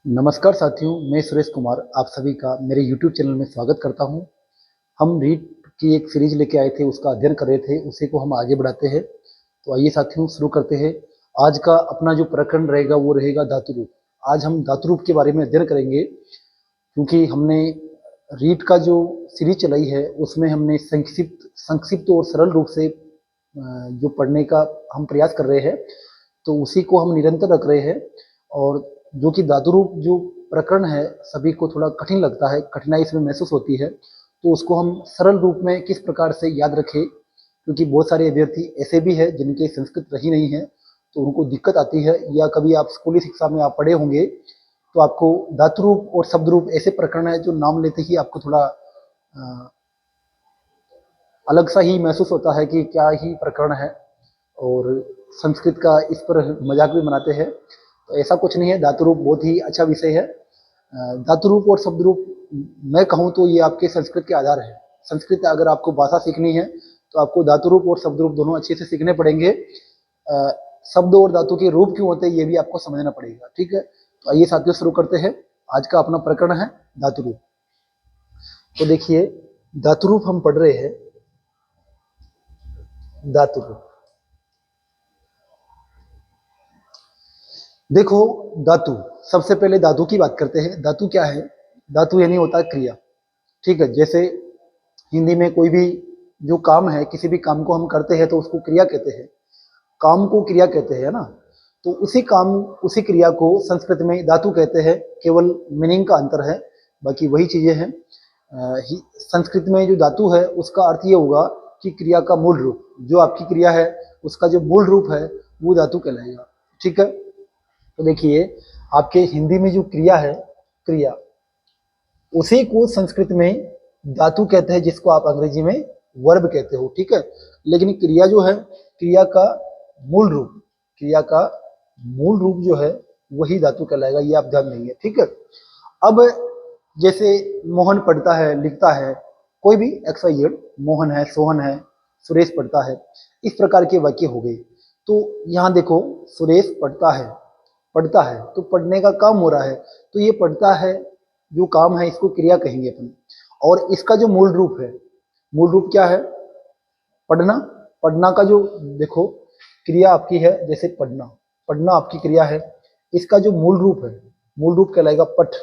नमस्कार साथियों, मैं सुरेश कुमार आप सभी का मेरे YouTube चैनल में स्वागत करता हूं। हम रीट की एक सीरीज लेके आए थे, उसका अध्ययन कर रहे थे, उसी को हम आगे बढ़ाते हैं। तो आइए साथियों शुरू करते हैं। आज का अपना जो प्रकरण रहेगा वो रहेगा धातु रूप। आज हम धातु रूप के बारे में अध्ययन करेंगे, क्योंकि हमने रीट का जो सीरीज चलाई है उसमें हमने संक्षिप्त संक्षिप्त और सरल रूप से जो पढ़ने का हम प्रयास कर रहे हैं, तो उसी को हम निरंतर रख रहे हैं। और जो कि धातु रूप जो प्रकरण है सभी को थोड़ा कठिन लगता है, कठिनाई इसमें महसूस होती है, तो उसको हम सरल रूप में किस प्रकार से याद रखें, क्योंकि बहुत सारे अभ्यर्थी ऐसे भी है जिनके संस्कृत रही नहीं है, तो उनको दिक्कत आती है। या कभी आप स्कूली शिक्षा में आप पढ़े होंगे तो आपको धातु रूप और शब्द रूप ऐसे प्रकरण है जो नाम लेते ही आपको थोड़ा अलग सा ही महसूस होता है कि क्या ही प्रकरण है, और संस्कृत का इस पर मजाक भी बनाते हैं। तो ऐसा कुछ नहीं है, धातु रूप बहुत ही अच्छा विषय है। धातु रूप और शब्द रूप मैं कहूँ तो ये आपके संस्कृत के आधार है। संस्कृत अगर आपको भाषा सीखनी है तो आपको धातु रूप और शब्द रूप दोनों अच्छे से सीखने पड़ेंगे। शब्द और धातु के रूप क्यों होते हैं ये भी आपको समझना पड़ेगा, ठीक है। तो आइए साथियों शुरू करते हैं। आज का अपना प्रकरण है धातु रूप। तो देखिए, धातु रूप हम पढ़ रहे हैं। धातु रूप देखो, धातु, सबसे पहले धातु की बात करते हैं। धातु क्या है? धातु यानी होता है क्रिया, ठीक है। जैसे हिंदी में कोई भी जो काम है, किसी भी काम को हम करते हैं तो उसको क्रिया कहते हैं, काम को क्रिया कहते हैं, है ना। तो उसी काम उसी क्रिया को संस्कृत में धातु कहते हैं, केवल मीनिंग का अंतर है, बाकी वही चीजें हैं। संस्कृत में जो धातु है उसका अर्थ ये होगा कि क्रिया का मूल रूप, जो आपकी क्रिया है उसका जो मूल रूप है वो धातु कहलाएगा, ठीक है। तो देखिए, आपके हिंदी में जो क्रिया है, क्रिया, उसी को संस्कृत में धातु कहते हैं, जिसको आप अंग्रेजी में वर्ब कहते हो, ठीक है। लेकिन क्रिया जो है, क्रिया का मूल रूप, क्रिया का मूल रूप जो है वही धातु कहलाएगा, ये आप ध्यान देंगे, ठीक है। अब जैसे मोहन पढ़ता है, लिखता है, कोई भी एक्स वाई जेड, मोहन है, सोहन है, सुरेश पढ़ता है, इस प्रकार के वाक्य हो गए। तो यहाँ देखो, सुरेश पढ़ता है, पढ़ता है तो पढ़ने का काम हो रहा है, तो ये पढ़ता है जो काम है इसको क्रिया कहेंगे अपन। और इसका जो मूल रूप है, मूल रूप क्या है? पढ़ना। पढ़ना का जो देखो क्रिया आपकी है, जैसे पढ़ना, पढ़ना आपकी क्रिया है, इसका जो मूल रूप है, मूल रूप कहलाएगा पठ।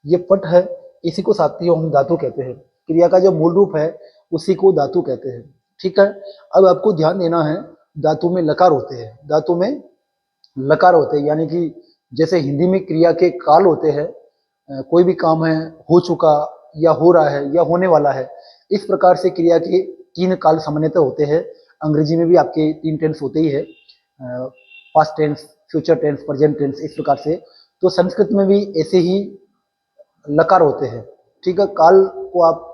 ये पठ है, इसी को साथियों हम धातु कहते हैं। क्रिया का जो मूल रूप है उसी को धातु कहते हैं, ठीक है। अब आपको ध्यान देना है, धातु में लकार होते हैं, धातु में लकार होते हैं, यानी कि जैसे हिंदी में क्रिया के काल होते हैं, कोई भी काम है, हो चुका या हो रहा है या होने वाला है, इस प्रकार से क्रिया के तीन काल सामान्यतः होते हैं। अंग्रेजी में भी आपके तीन टेंस होते ही है, past tense, future tense, present tense, इस प्रकार से। तो संस्कृत में भी ऐसे ही लकार होते हैं, ठीक है। काल को आप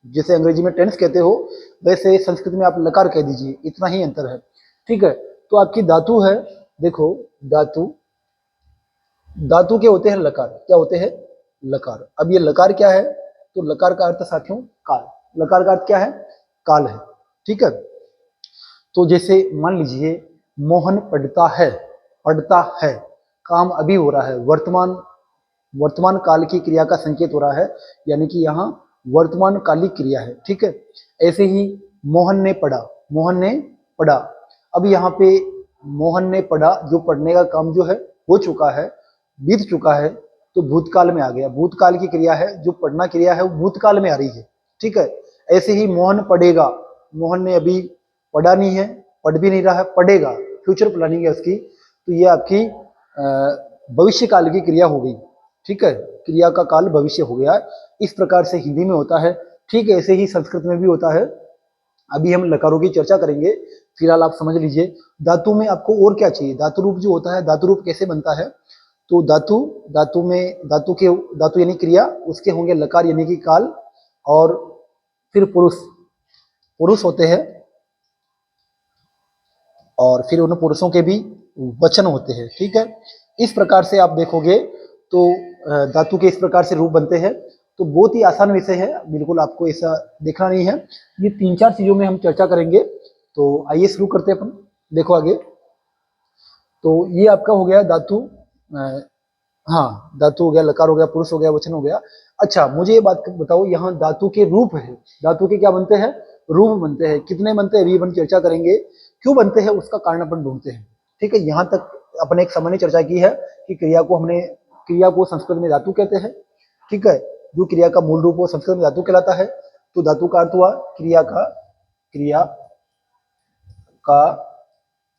जैसे अंग्रेजी में टेंस कहते हो, वैसे संस्कृत में आप लकार कह दीजिए, इतना ही अंतर है, ठीक है। तो आपकी धातु है, देखो धातु, धातु के होते हैं लकार, क्या होते हैं? लकार। अब ये लकार क्या है? तो लकार का अर्थ साथियों काल, लकार का अर्थ क्या है? काल है, ठीक है। तो जैसे मान लीजिए मोहन पढ़ता है, पढ़ता है, काम अभी हो रहा है, वर्तमान, वर्तमान काल की क्रिया का संकेत हो रहा है, यानी कि यहाँ वर्तमान कालिक क्रिया है, ठीक है। ऐसे ही मोहन ने पढ़ा, मोहन ने पढ़ा। अब यहाँ पे मोहन ने पढ़ा, जो पढ़ने का काम जो है हो चुका है, बीत चुका है, तो भूतकाल में आ गया। भूतकाल की क्रिया है, जो पढ़ना क्रिया है वो भूतकाल में आ रही है, ठीक है। ऐसे ही मोहन पढ़ेगा, मोहन ने अभी पढ़ा नहीं है, पढ़ भी नहीं रहा है, पढ़ेगा, फ्यूचर प्लानिंग है उसकी, तो ये आपकी भविष्य काल की क्रिया हो गई, ठीक है। क्रिया का काल भविष्य हो गया। इस प्रकार से हिंदी में होता है, ठीक है। ऐसे ही संस्कृत में भी होता है। अभी हम लकारों की चर्चा करेंगे, फिलहाल आप समझ लीजिए धातु में आपको और क्या चाहिए। धातु रूप जो होता है, धातु रूप कैसे बनता है? तो धातु, धातु में धातु के, धातु यानी क्रिया, उसके होंगे लकार यानी कि काल, और फिर पुरुष, पुरुष होते हैं, और फिर उन पुरुषों के भी वचन होते हैं, ठीक है। इस प्रकार से आप देखोगे तो धातु के इस प्रकार से रूप बनते हैं। तो बहुत ही आसान विषय है, बिल्कुल आपको ऐसा देखना नहीं है। ये तीन चार चीजों में हम चर्चा करेंगे। तो आइए शुरू करते हैं अपन, देखो आगे। तो ये आपका हो गया धातु हाँ, धातु हो गया, लकार हो गया, पुरुष हो गया, वचन हो गया। अच्छा, मुझे ये बात बताओ, यहाँ धातु के रूप है, धातु के क्या बनते हैं? रूप बनते हैं। कितने बनते हैं, अभी अपन चर्चा करेंगे। क्यों बनते हैं उसका कारण अपन ढूंढते हैं। ठीक है, यहाँ तक अपने एक सामान्य चर्चा की है कि क्रिया को संस्कृत में धातु कहते हैं। ठीक है, जो क्रिया का मूल रूप हो संस्कृत में धातु कहलाता है। तो धातु का अर्थ हुआ क्रिया का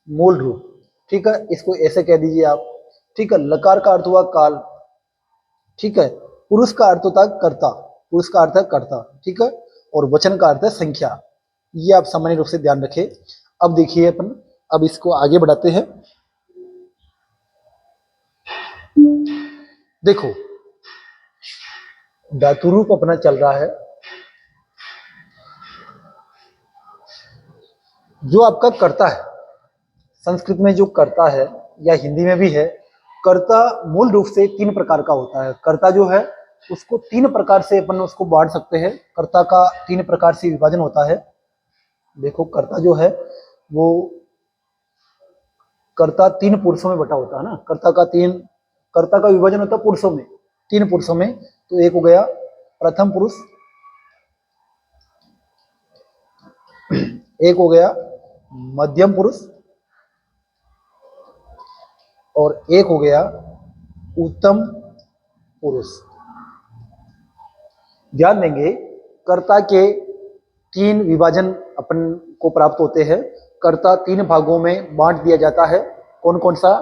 मूल रूप। ठीक है, इसको ऐसे कह दीजिए आप। ठीक है, लकार का अर्थ हुआ काल। ठीक है, पुरुष का अर्थ होता है कर्ता, पुरुष का अर्थ है कर्ता। ठीक है, और वचन का अर्थ है संख्या। ये आप सामान्य रूप से ध्यान रखें। अब देखिए अपन, अब इसको आगे बढ़ाते हैं। देखो, धातु रूप अपना चल रहा है। जो आपका कर्ता है, संस्कृत में जो कर्ता है या हिंदी में भी है, कर्ता मूल रूप से 3 प्रकार का होता है। कर्ता जो है उसको 3 प्रकार से अपन उसको बांट सकते हैं। कर्ता का 3 प्रकार से विभाजन होता है। देखो, कर्ता जो है वो कर्ता 3 पुरुषों में बटा होता है ना। कर्ता का विभाजन होता है पुरुषों में, 3 पुरुषों में। तो एक हो गया प्रथम पुरुष, एक हो गया मध्यम पुरुष, और एक हो गया उत्तम पुरुष। ध्यान देंगे, कर्ता के 3 विभाजन अपन को प्राप्त होते हैं। कर्ता 3 भागों में बांट दिया जाता है। कौन कौन सा?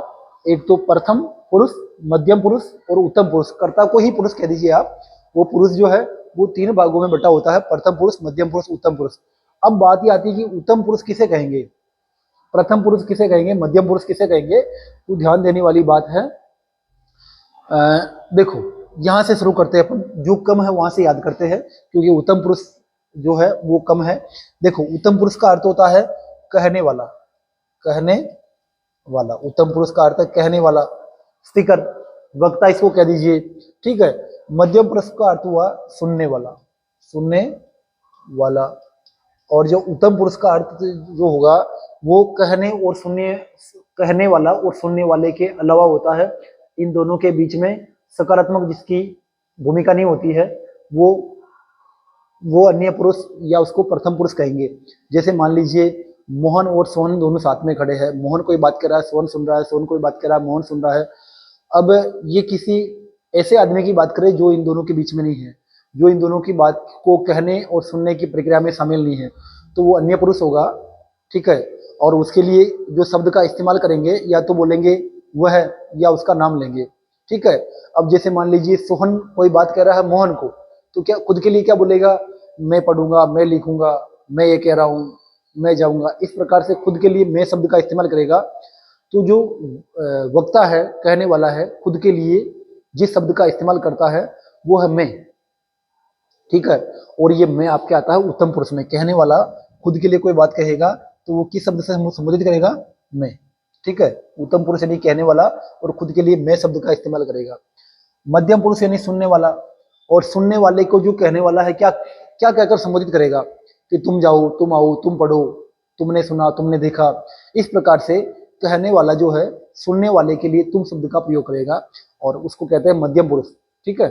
एक तो प्रथम पुरुष, मध्यम पुरुष और उत्तम पुरुष। कर्ता को ही पुरुष कह दीजिए आप। वो पुरुष जो है वो 3 भागों में बटा होता है, प्रथम पुरुष, मध्यम पुरुष, उत्तम पुरुष। अब बात ये आती है कि उत्तम पुरुष किसे कहेंगे, प्रथम पुरुष किसे कहेंगे, मध्यम पुरुष किसे कहेंगे। तो ध्यान देने वाली बात है। देखो, यहां से शुरू करते हैं अपन, जो कम है वहां से याद करते हैं, क्योंकि उत्तम पुरुष जो है वो कम है। देखो, उत्तम पुरुष का अर्थ होता है कहने वाला, कहने वाला। उत्तम पुरुष का अर्थ है कहने वाला, स्पीकर, वक्ता इसको कह दीजिए। ठीक है, मध्यम पुरुष का अर्थ हुआ सुनने वाला, सुनने वाला। और जो उत्तम पुरुष का अर्थ जो होगा वो कहने वाला और सुनने वाले के अलावा होता है। इन दोनों के बीच में सकारात्मक जिसकी भूमिका नहीं होती है, वो अन्य पुरुष या उसको प्रथम पुरुष कहेंगे। जैसे मान लीजिए मोहन और सोहन दोनों साथ में खड़े हैं। मोहन कोई बात कर रहा है, सोहन सुन रहा है, सोहन कोई बात कर रहा है, मोहन सुन रहा है। अब ये किसी ऐसे आदमी की बात करें जो इन दोनों के बीच में नहीं है, जो इन दोनों की बात को कहने और सुनने की प्रक्रिया में शामिल नहीं है, तो वो अन्य पुरुष होगा। ठीक है, और उसके लिए जो शब्द का इस्तेमाल करेंगे या तो बोलेंगे वह या उसका नाम लेंगे। ठीक है, अब जैसे मान लीजिए सोहन कोई बात कह रहा है मोहन को, तो क्या खुद के लिए क्या बोलेगा? मैं पढ़ूंगा, मैं लिखूंगा, मैं ये कह रहा हूँ, मैं जाऊंगा। इस प्रकार से खुद के लिए मैं शब्द का इस्तेमाल करेगा। तो जो वक्ता है, कहने वाला है, खुद के लिए जिस शब्द का इस्तेमाल करता है वो है मैं। ठीक है, और ये मैं आपके आता है उत्तम पुरुष में। कहने वाला खुद के लिए कोई बात कहेगा तो वो किस शब्द से संबोधित करेगा? मैं। ठीक है, उत्तम पुरुष यानी कहने वाला और खुद के लिए मैं शब्द का इस्तेमाल करेगा। मध्यम पुरुष यानी सुनने वाला, और सुनने वाले को जो कहने वाला है क्या क्या कहकर संबोधित करेगा कि तुम जाओ, तुम आओ, तुम पढ़ो, तुमने सुना, तुमने देखा। इस प्रकार से कहने वाला जो है सुनने वाले के लिए तुम शब्द का प्रयोग करेगा, और उसको कहते हैं मध्यम पुरुष। ठीक है,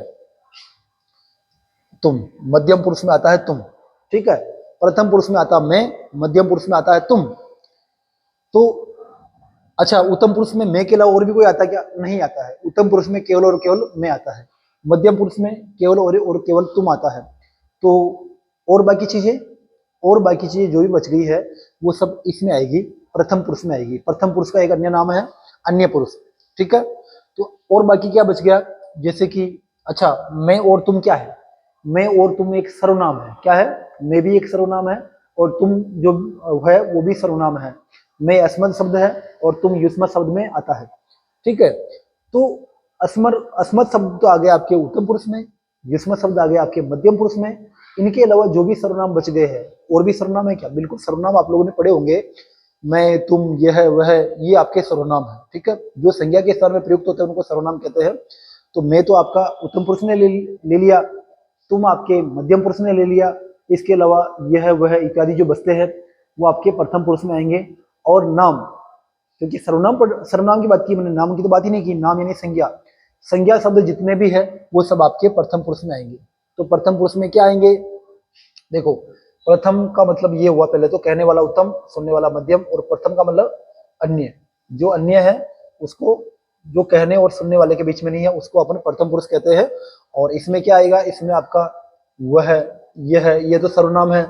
तुम, मध्यम पुरुष में आता है तुम। ठीक है, प्रथम पुरुष में आता मैं, मध्यम पुरुष में आता है तुम। तो अच्छा, उत्तम पुरुष में मैं के अलावा और भी कोई आता है क्या? नहीं आता है। उत्तम पुरुष में केवल और केवल मैं आता है। मध्यम पुरुष में केवल और केवल तुम आता है। तो और बाकी चीजें जो भी बच गई है वो सब इसमें आएगी, प्रथम पुरुष में आएगी। प्रथम पुरुष का एक अन्य नाम है अन्य पुरुष। ठीक है, तो और बाकी क्या बच गया? जैसे कि अच्छा, मैं और तुम क्या है? मैं और तुम एक सर्वनाम है। क्या है? मैं भी एक सर्वनाम है और तुम जो है वो भी सर्वनाम है। मैं अस्मद शब्द है और तुम युष्मत शब्द में आता है। ठीक है, तो अस्मद शब्द तो आ गया आपके उत्तम पुरुष में, युष्मत शब्द आ गया आपके मध्यम पुरुष में। इनके अलावा जो भी सर्वनाम बच गए हैं, और भी सर्वनाम है क्या? बिल्कुल, सर्वनाम आप लोगों ने पढ़े होंगे। मैं, तुम, यह, वह, ये आपके सर्वनाम है। ठीक है, जो संज्ञा के स्थान में प्रयुक्त होते हैं उनको सर्वनाम कहते हैं। तो मैं तो आपका उत्तम पुरुष ने ले लिया, तुम आपके मध्यम पुरुष ने ले लिया। इसके अलावा यह, वह इत्यादि जो बचते हैं वो आपके प्रथम पुरुष में आएंगे। और नाम, क्योंकि सर्वनाम की बात की मैंने, नाम की तो बात ही नहीं की। नाम यानी संज्ञा, संज्ञा शब्द जितने भी है वो सब आपके प्रथम पुरुष में आएंगे। तो प्रथम पुरुष में क्या आएंगे, देखो प्रथम का मतलब ये हुआ, पहले तो कहने वाला उत्तम, सुनने वाला मध्यम, और प्रथम का मतलब अन्य। जो अन्य है उसको, जो कहने और सुनने वाले के बीच में नहीं है, उसको अपन प्रथम पुरुष कहते हैं। और इसमें क्या आएगा, इसमें आपका वह है, यह है, ये तो सर्वनाम है,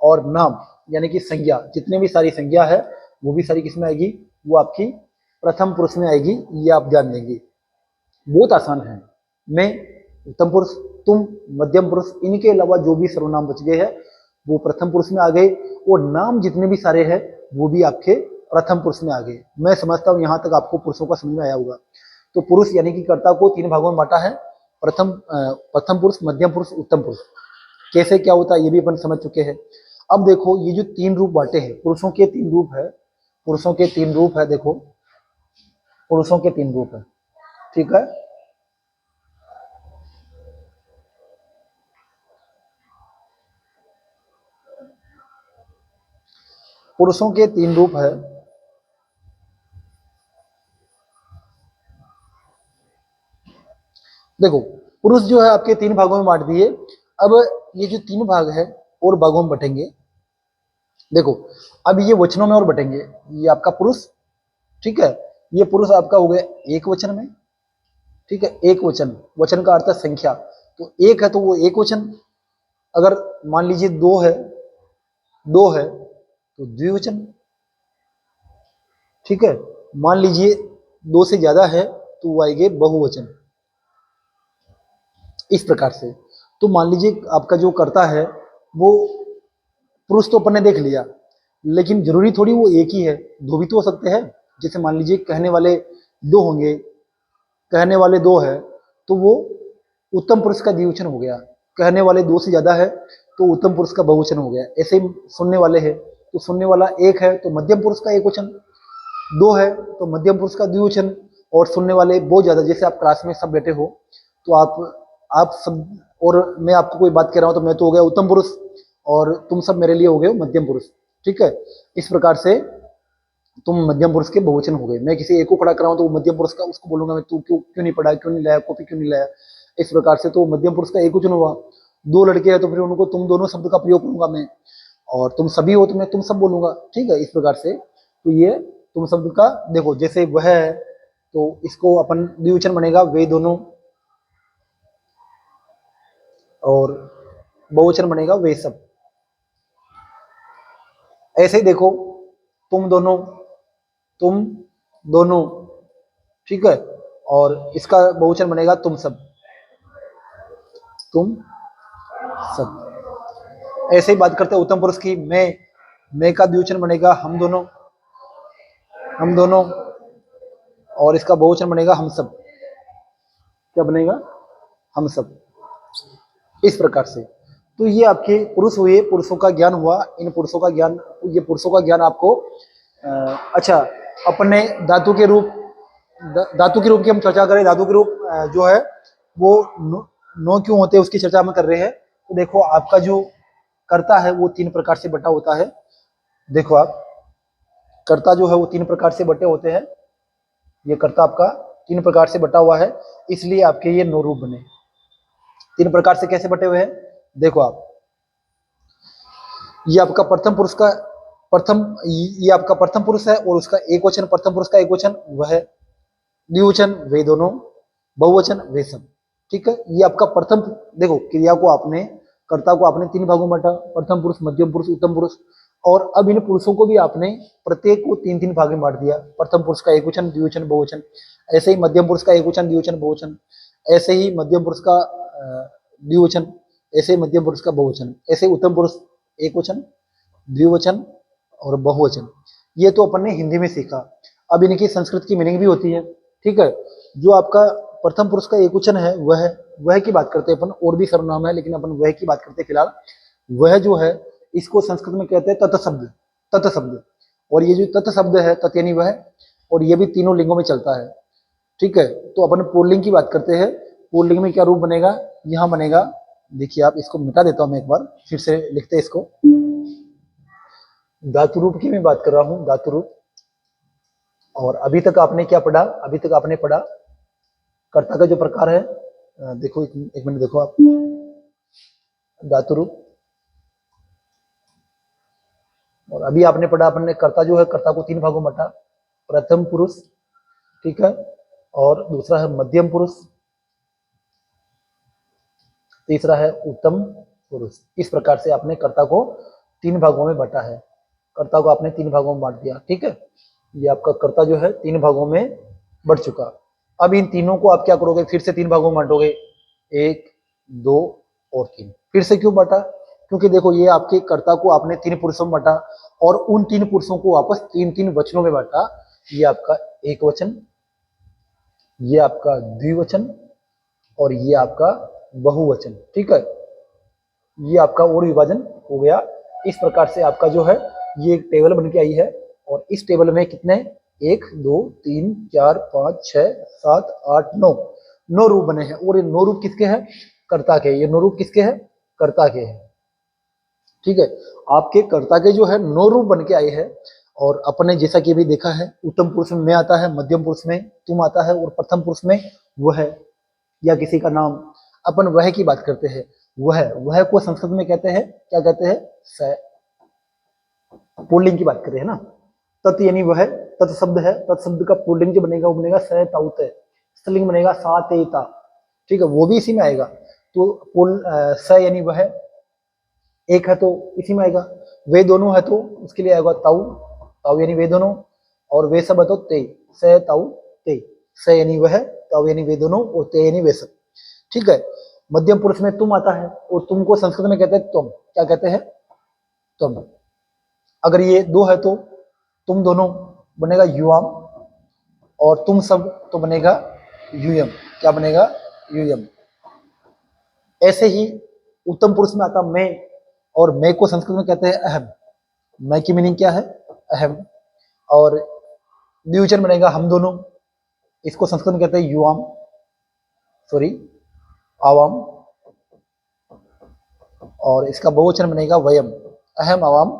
और नाम यानी कि संज्ञा, जितने भी सारी संज्ञा है वो भी सारी किसमें आएगी, वो आपकी प्रथम पुरुष में आएगी। ये आप ध्यान देंगे, बहुत आसान है। मैं, उत्तम पुरुष, तुम, मध्यम पुरुष, इनके अलावा जो भी सर्वनाम बच गए हैं वो प्रथम पुरुष में आ गए, और नाम जितने भी सारे हैं वो भी आपके प्रथम पुरुष में आ गए। मैं समझता हूं यहां तक आपको पुरुषों का समझ में आया होगा। तो पुरुष यानी कि कर्ता को 3 भागों में बांटा है, प्रथम पुरुष, मध्यम पुरुष, उत्तम पुरुष। कैसे क्या होता है ये भी अपन समझ चुके हैं। अब देखो ये जो 3 रूप बांटे हैं, पुरुषों के 3 रूप है, पुरुषों के 3 रूप है, देखो पुरुषों के 3 रूप है, ठीक है। पुरुषों के 3 रूप है, देखो पुरुष जो है आपके 3 भागों में बांट दिए। अब ये जो 3 भाग है और भागों में बटेंगे, देखो अब ये वचनों में और बटेंगे। ये आपका पुरुष, ठीक है, ये पुरुष आपका हो गया एक वचन में, ठीक है, एक वचन, वचन का अर्थ है संख्या, तो एक है तो वो एक वचन। अगर मान लीजिए दो है तो द्विवचन, ठीक है। मान लीजिए 2 से ज्यादा है तो वो आएंगे बहुवचन, इस प्रकार से। तो मान लीजिए आपका जो कर्ता है वो पुरुष तो अपन ने देख लिया, लेकिन जरूरी थोड़ी वो एक ही है, दो भी तो हो सकते हैं। जैसे मान लीजिए कहने वाले 2 होंगे, कहने वाले 2 है तो वो उत्तम पुरुष का द्विवचन हो गया। कहने वाले 2 से ज्यादा है तो उत्तम पुरुष का बहुवचन हो गया। ऐसे ही सुनने वाले हैं तो सुनने वाला 1 है तो मध्यम पुरुष का एक वचन, 2 है तो मध्यम पुरुष का द्विवचन, और सुनने वाले बहुत ज्यादा, जैसे आप क्लास में सब बैठे हो तो आप सब, और मैं आपको कोई बात कह रहा हूं तो मैं तो हो गया उत्तम पुरुष, और तुम सब मेरे लिए हो गए हो मध्यम पुरुष, ठीक है। इस प्रकार से तुम मध्यम पुरुष के बहुवचन हो गए। मैं किसी एक को खड़ा कर रहा हूं तो वो मध्यम पुरुष का, उसको बोलूंगा मैं, तू क्यों नहीं पढ़ा, क्यों नहीं लाया कॉपी, क्यों नहीं लाया, इस प्रकार से तो मध्यम पुरुष का एक वचन हुआ। 2 लड़के हैं तो फिर उनको तुम दोनों शब्द का प्रयोग करूंगा मैं, और तुम सभी हो तो मैं तुम सब बोलूंगा, ठीक है। इस प्रकार से तो ये तुम शब्द का, देखो जैसे वह है तो इसको अपन द्विवचन बनेगा वे दोनों, और बहुवचन बनेगा वे सब। ऐसे ही देखो तुम दोनों, तुम दोनों, ठीक है, और इसका बहुवचन बनेगा तुम सब, तुम सब। ऐसे ही बात करते हैं उत्तम पुरुष की, मैं का द्विवचन बनेगा हम दोनों, हम दोनों, और इसका बहुवचन बनेगा हम सब। क्या बनेगा, हम सब। इस प्रकार से तो ये आपके पुरुष हुए, पुरुषों का ज्ञान हुआ। इन पुरुषों का ज्ञान, ये पुरुषों का ज्ञान आपको अच्छा, अपने धातु के रूप, धातु के रूप की हम चर्चा करें। धातु के रूप जो है वो 9 क्यों होते हैं उसकी चर्चा हम कर रहे हैं। तो देखो आपका जो कर्ता है वो 3 प्रकार से बटा होता है। देखो आप, कर्ता जो है वो 3 प्रकार से बटे होते हैं। ये कर्ता आपका 3 प्रकार से बटा हुआ है, इसलिए आपके ये 9 रूप बने। 3 प्रकार से कैसे बटे हुए हैं, देखो आप, ये आपका प्रथम पुरुष का ये आपका प्रथम पुरुष है और उसका एक वचन, प्रथम पुरुष का एक वचन वह, द्विवचन वे दोनों, बहुवचन वे सब, ठीक है। ये आपका प्रथम, देखो क्रिया को आपने, कर्ता को आपने 3 भागों में बांटा, प्रथम पुरुष, मध्यम पुरुष, उत्तम पुरुष। और अब इन पुरुषों को भी आपने प्रत्येक को 3-3 भाग में बांट दिया। प्रथम पुरुष का एक वचन, द्विवचन, बहुवचन। ऐसे ही मध्यम पुरुष का एक वचन, द्विवचन, बहुवचन। ऐसे ही मध्यम पुरुष का द्विवचन, ऐसे ही मध्यम पुरुष का बहुवचन। ऐसे उत्तम पुरुष एक वचन, द्विवचन और बहुवचन। ये तो अपन ने हिंदी में सीखा। अब इनकी संस्कृत की मीनिंग भी होती है, ठीक है। जो आपका प्रथम पुरुष का एक वचन है वह की बात करते हैं अपन, और भी सर्वनाम है लेकिन अपन वह की बात करते हैं फिलहाल। वह जो है इसको संस्कृत में कहते हैं तत्शब्द, तत्शब्द। और ये जो तत्शब्द है, तत् यानी वह, और ये भी तीनों लिंगों में चलता है, ठीक है। तो अपन पुल्लिंग की बात करते हैं। पुल्लिंग में क्या रूप बनेगा, यहां बनेगा, देखिए आप, इसको मिटा देता हूं मैं एक बार, फिर से लिखते हैं इसको। धातु रूप की मैं बात कर रहा हूं, धातु रूप। और अभी तक आपने क्या पढ़ा, अभी तक आपने पढ़ा कर्ता का जो प्रकार है, देखो एक मिनट देखो आप, धातु रूप। और अभी आपने पढ़ा, अपने कर्ता जो है, कर्ता को 3 भागों में बांटा, प्रथम पुरुष, ठीक है, और दूसरा है मध्यम पुरुष, तीसरा है उत्तम पुरुष। इस प्रकार से आपने कर्ता को 3 भागों में बांटा है, कर्ता को आपने 3 भागों में बांट दिया, ठीक है। ये आपका कर्ता जो है 3 भागों में बढ़ चुका। अब इन तीनों को आप क्या करोगे, फिर से 3 भागों में बांटोगे, 1, 2 और 3। फिर से क्यों बांटा, क्योंकि देखो ये आपके कर्ता को आपने 3 पुरुषों में बांटा और उन 3 पुरुषों को वापस 3-3 वचनों में बांटा। ये आपका एक वचन, ये आपका द्विवचन और ये आपका बहुवचन, ठीक है। ये आपका और विभाजन हो गया। इस प्रकार से आपका जो है ये एक टेबल बन के आई है और इस टेबल में कितने, 1, 2, 3, 4, 5, 6, 7, 8, 9 रूप बने हैं। और ये 9 रूप किसके हैं, कर्ता के। ये 9 रूप किसके हैं, कर्ता के हैं, ठीक है। आपके कर्ता के जो है 9 रूप बन के आए हैं। और अपने जैसा कि अभी देखा है, उत्तम पुरुष में मैं आता है, मध्यम पुरुष में तुम आता है और प्रथम पुरुष में वह या किसी का नाम। अपन वह की बात करते हैं। वह को संस्कृत में कहते हैं, क्या कहते हैं, स। पुल्लिंग की बात कर रहे हैं ना, तत् यानी वह, तत् शब्द है, तत् शब्द का पुल्लिंग जो बनेगा वो बनेगा स ताउत, स्त्रीलिंग बनेगा सा ते ता, ठीक है, वो भी इसी में आएगा। तो स यानी वह एक है तो इसी में आएगा। वे दोनों है तो उसके लिए आएगा ताऊ, ताऊ यानी वे दोनों। और वे सब है तो ते, स ताऊ ते। स यानी वह, ताऊ यानी वे दोनों और ते यानी वे सब, ठीक है। मध्यम पुरुष में तुम आता है और तुम को संस्कृत में कहते हैं तुम, क्या कहते हैं, तुम। अगर ये 2 है तो तुम दोनों बनेगा युवाम और तुम सब तो बनेगा यूयम, क्या बनेगा, यूयम। ऐसे ही उत्तम पुरुष में आता मैं और मैं को संस्कृत में कहते हैं अहम। मैं की मीनिंग क्या है, अहम। और द्विवचन बनेगा हम दोनों, इसको संस्कृत में कहते हैं युवाम, सॉरी आवाम। और इसका बहुवचन बनेगा वयम, अहम आवाम